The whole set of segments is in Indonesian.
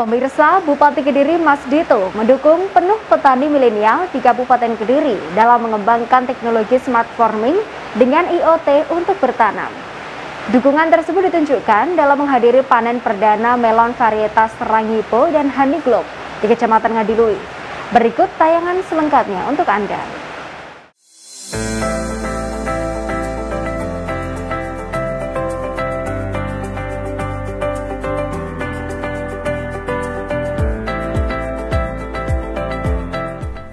Pemirsa, Bupati Kediri Mas Dito mendukung penuh petani milenial di Kabupaten Kediri dalam mengembangkan teknologi smart farming dengan IoT untuk bertanam. Dukungan tersebut ditunjukkan dalam menghadiri panen perdana melon varietas Rangipo dan Honey Globe di Kecamatan Ngadilui. Berikut tayangan selengkapnya untuk Anda.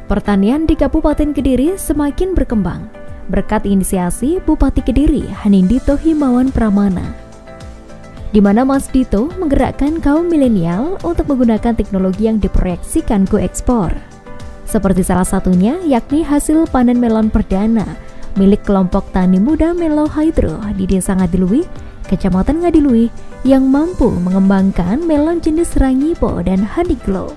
Pertanian di Kabupaten Kediri semakin berkembang berkat inisiasi Bupati Kediri Hanindito Himawan Pramana, di mana Mas Dito menggerakkan kaum milenial untuk menggunakan teknologi yang diproyeksikan go ekspor. Seperti salah satunya yakni hasil panen melon perdana milik kelompok tani muda Melo Hydro di Desa Ngadilui, Kecamatan Ngadilui, yang mampu mengembangkan melon jenis Rangipo dan Honey Globe.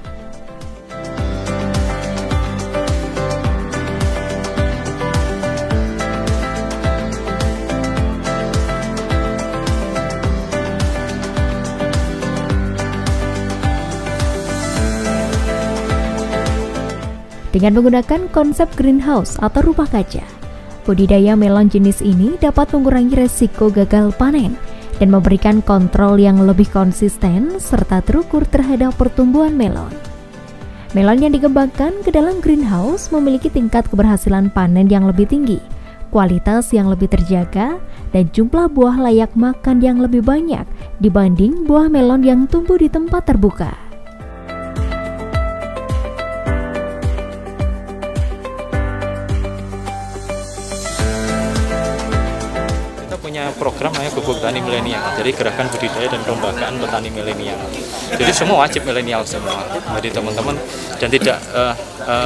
Dengan menggunakan konsep greenhouse atau rumah kaca, budidaya melon jenis ini dapat mengurangi resiko gagal panen dan memberikan kontrol yang lebih konsisten serta terukur terhadap pertumbuhan melon. Melon yang dikembangkan ke dalam greenhouse memiliki tingkat keberhasilan panen yang lebih tinggi, kualitas yang lebih terjaga, dan jumlah buah layak makan yang lebih banyak dibanding buah melon yang tumbuh di tempat terbuka. Punya program namanya Gubuk Tani Milenial, jadi gerakan budidaya dan perombakan petani milenial. Jadi semua wajib milenial semua, jadi teman-teman, dan tidak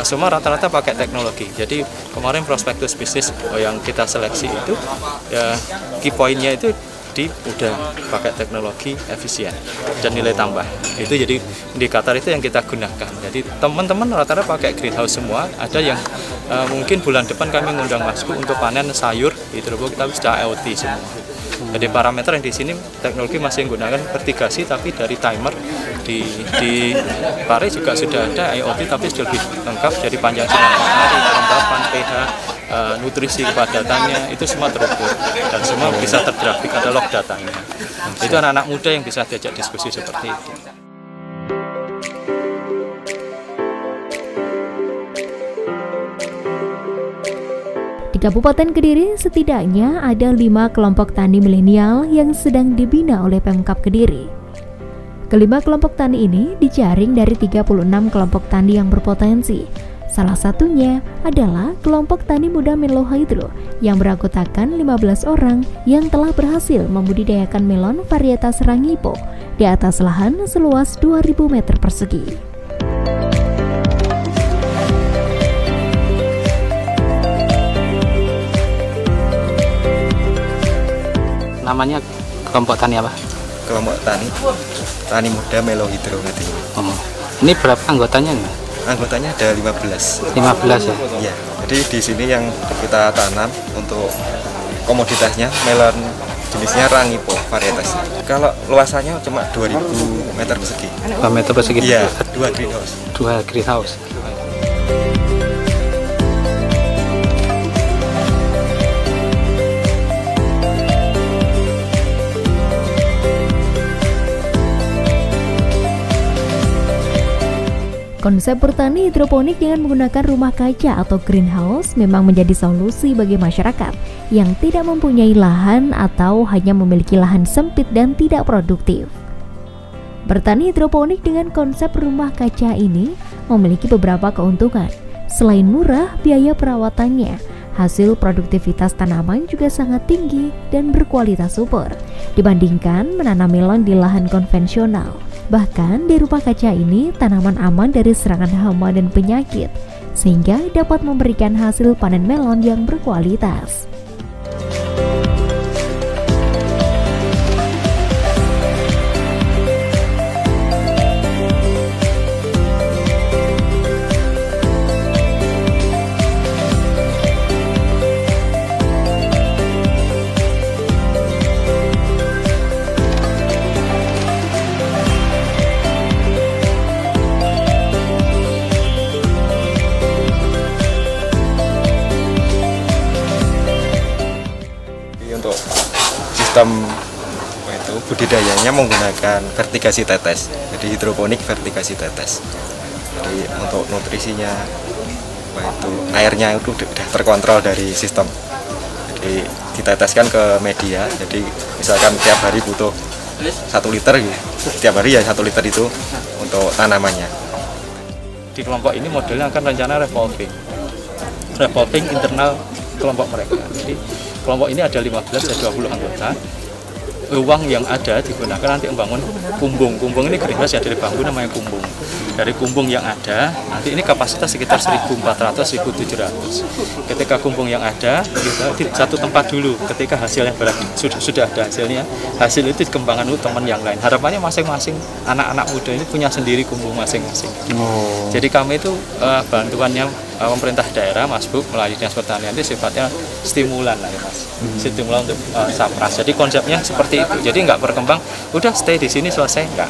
semua rata-rata pakai teknologi. Jadi kemarin prospektus bisnis yang kita seleksi itu ya, key point-nya itu udah pakai teknologi efisien dan nilai tambah. Itu jadi indikator itu yang kita gunakan. Jadi teman-teman rata-rata pakai greenhouse semua. Ada yang mungkin bulan depan kami mengundang Masku untuk panen sayur di Terbo, kita sudah IoT semua. Jadi parameter yang di sini teknologi masih menggunakan vertigasi, tapi dari timer di Pare juga sudah ada IoT, tapi sudah lebih lengkap. Jadi panjang sinar matahari, kelembapan, pH, nutrisi, kepadatannya itu semua terukur dan semua bisa tergrafik, ada log datanya. Itu anak-anak muda yang bisa diajak diskusi seperti itu. Di Kabupaten Kediri setidaknya ada 5 kelompok tani milenial yang sedang dibina oleh Pemkab Kediri. Kelima kelompok tani ini dijaring dari 36 kelompok tani yang berpotensi. Salah satunya adalah kelompok tani muda Melo Hydro yang beranggotakan 15 orang yang telah berhasil membudidayakan melon varietas Rangipo di atas lahan seluas 2000 meter persegi. Namanya kelompok tani apa? Kelompok tani muda Melo Hydro. Ini berapa anggotanya nih? Anggotanya ada 15. 15 ya? Iya. Jadi di sini yang kita tanam untuk komoditasnya melon jenisnya Rangipo varietas. Kalau luasannya cuma 2000 meter persegi. 2 meter persegi? Iya, 2 greenhouse. 2 greenhouse. Konsep bertani hidroponik dengan menggunakan rumah kaca atau greenhouse memang menjadi solusi bagi masyarakat yang tidak mempunyai lahan atau hanya memiliki lahan sempit dan tidak produktif. Bertani hidroponik dengan konsep rumah kaca ini memiliki beberapa keuntungan. Selain murah, biaya perawatannya, hasil produktivitas tanaman juga sangat tinggi dan berkualitas super dibandingkan menanam melon di lahan konvensional. Bahkan di rumah kaca ini tanaman aman dari serangan hama dan penyakit, sehingga dapat memberikan hasil panen melon yang berkualitas. sistem itu budidayanya menggunakan vertikasi tetes, jadi hidroponik vertikasi tetes. Jadi untuk nutrisinya, itu airnya itu sudah terkontrol dari sistem. Jadi diteteskan ke media. Jadi misalkan tiap hari butuh 1 liter, gitu. Tiap hari ya 1 liter itu untuk tanamannya. Di kelompok ini modelnya akan rencana revolving internal kelompok mereka. Jadi kelompok ini ada 15 dan 20 anggota. Uang yang ada digunakan nanti membangun kumbung. Kumbung ini greenhouse ya, dari bambu namanya kumbung. Dari kumbung yang ada, nanti ini kapasitas sekitar 1.400-1.700. Ketika kumbung yang ada, kita di satu tempat dulu. Ketika hasilnya sudah ada hasilnya, hasil itu dikembangkan untuk teman yang lain. Harapannya masing-masing anak-anak muda ini punya sendiri kumbung masing-masing. Jadi kami itu bantuannya pemerintah daerah, Mas Bu, melalui Dinas Pertanian itu sifatnya stimulan lah ya Mas. Stimulan untuk sapras. Jadi konsepnya seperti itu. Jadi nggak berkembang, udah stay di sini selesai, enggak.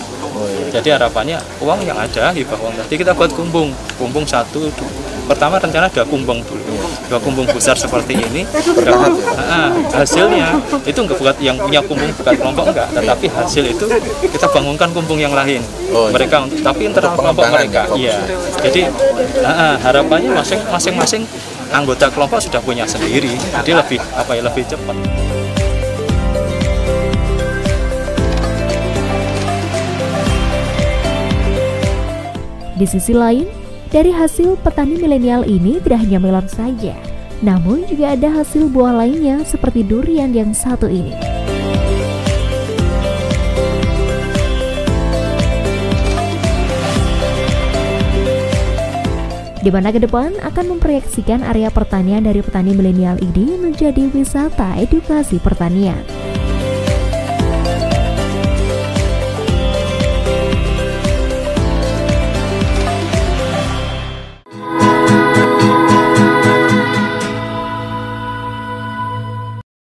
Jadi harapannya uang yang ada, hibah uang tadi kita buat kumbung. Kumbung satu, pertama rencana 2 kumbung dulu. 2 kumbung besar seperti ini. Hasilnya itu nggak buat yang punya kumbung bukan kelompok enggak, tetapi hasil itu kita bangunkan kumbung yang lain. Mereka tapi internal kelompok mereka. Iya. Jadi harapannya masing-masing anggota kelompok sudah punya sendiri. Jadi lebih cepat. Di sisi lain, dari hasil petani milenial ini tidak hanya melon saja, namun juga ada hasil buah lainnya seperti durian yang satu ini. Di mana ke depan akan memproyeksikan area pertanian dari petani milenial ini menjadi wisata edukasi pertanian.